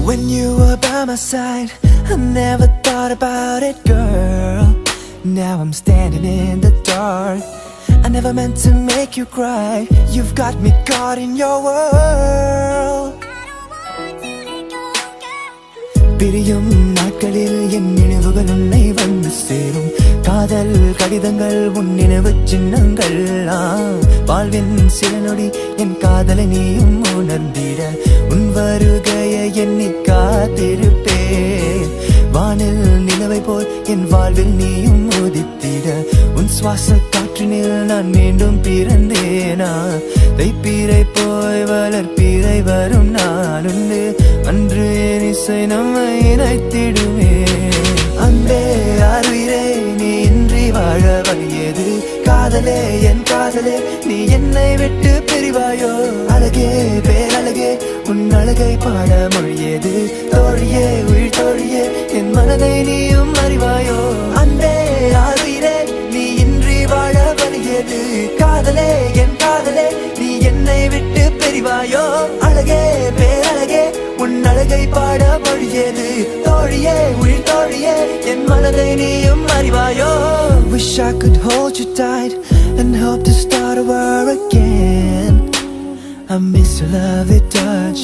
When you were by my side, I never thought about it, girl. Now I'm standing in the dark. I never meant to make you cry. You've got me caught in your world. பிரியும் நாட்களில் என் நினைவுகள் உன்னை வந்து சேரும். காதல் கடிதங்கள் உன் நினைவு சின்னங்கள். வாழ்வின் சில நொடி என் காதலை நீயும் உணர்ந்திட உன் வருகையை எண்ணி காத்திருப்பேன். வானில் நிலவை போல் என் வாழ்வில் நீயும் உதித்திட உன் சுவாச காற்றினில் நான் மீண்டும் பிறந்தேனா. தைப்பீரை போய் வளர்ப்பீரை வரும் நாள் உண்டு. அன்று என் இசை நம்மை இணைத்திடுமே. அன்பே அருயிரே நீ இன்றி வாழ வழியது. காதலே என் காதலே நீ என்னை விட்டு பிரிவாயோ. அழகே பேரழகே உன் அழகை பாட மொழியது. தோழியே உயிர் தோழியே என் மனதை நீயும் அறிவாயோ. அன்பே அருயிரே நீ இன்றி வாழ வழியது. காதலே என் காதலே நீ என்னை விட்டு பிரிவாயோ. அழகே பேரழகே உன் அழகை பாட மொழியது. தோழியே உயிர் தோழியே என் மனதை நீயும் அறிவாயோ. Wish I could hold you tight and hope to start over again. I miss your lovely touch.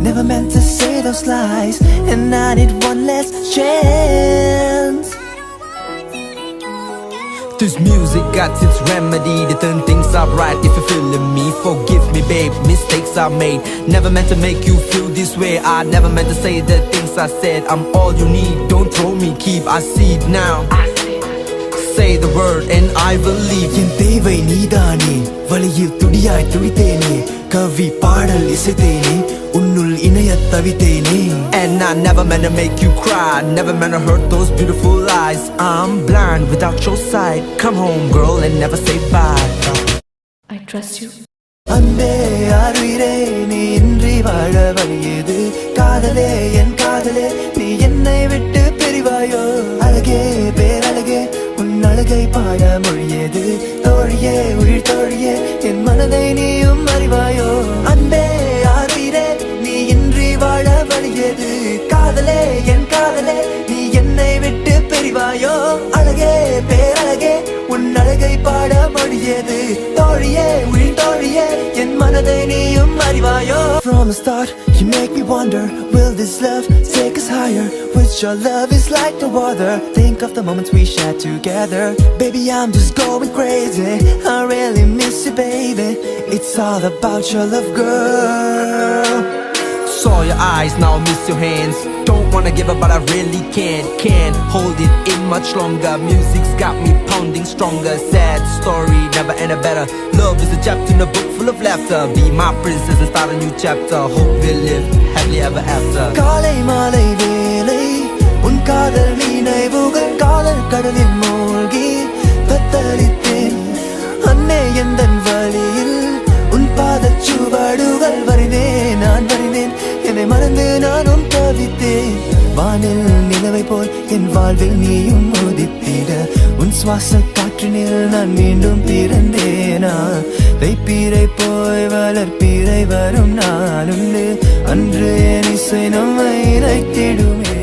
Never meant to say those lies, and I need one last chance. This music got its remedy to turn things up right. If you're feeling me, forgive me babe, mistakes I made. Never meant to make you feel this way. I never meant to say the things I said. I'm all you need, don't throw me, keep I see it now. Say the word and I believe. என் தேவை நீதானே, வழியில் துடியாய் துடித்தேனே. கவி பாடல் இசைத்தேனே, உன்னுள் இணைய தவித்தேனே. And I never meant to make you cry, never meant to hurt those beautiful eyes. I'm blind without your sight. Come home girl and never say bye. I trust you. அன்பே அருயிரே நீ இன்றி வாழ வழியது. காதலே என் காதலே நீ என்னை விட்டு பிரிவாயோ. அழகே பேரழகே உன் அழகை பாட மொழியது. தோழியே உயிர் தோழியே என் மனதை நீயும் அறிவாயோ. அன்பே அருயிரே நீ இன்றி வாழ வழியது. காதலே என் காதலே நீ என்னை விட்டு பிரிவாயோ. அழகே பேரழகே உன் அழகை பாட மொழியது. தோழியே உயிர் தோழியே என் மனதை நீயும் அறிவாயோ. From the start you make me wonder, will this love take us higher? With your love is like no other. Think of the moments we shared together. Baby I'm just going crazy, I really miss you baby. It's all about your love girl. Saw your eyes, now miss your hands. Don't wanna give up but I really can't hold it in much longer. Music's got me pounding stronger. Sad story, never ended better. Love is a chapter in a book full of laughter. Be my princess and start a new chapter. Hope we'll live happily ever after. காலை மாலை வேலை உன் காதல் நினைவுகள். காதல் கடலில் மூழ்கி தத்தளித்தேன். அன்னை எந்தன் வழியில் உன் பாதச் சுவடுகள் வரைந்தேன். நான் வரைந்தேன் என்னை மறந்து நானும் தவித்தேன். வானில் நிலவை போல் என் வாழ்வில் நீயும் உதித்திட உன் சுவாச காற்றினில் நான் மீண்டும் பிறந்தேனா. தைப்பீரை போய் வளர்ப்பீரை வரும் நாள் உண்டு. அன்று என் இசை நம்மை இணைத்திடுமே.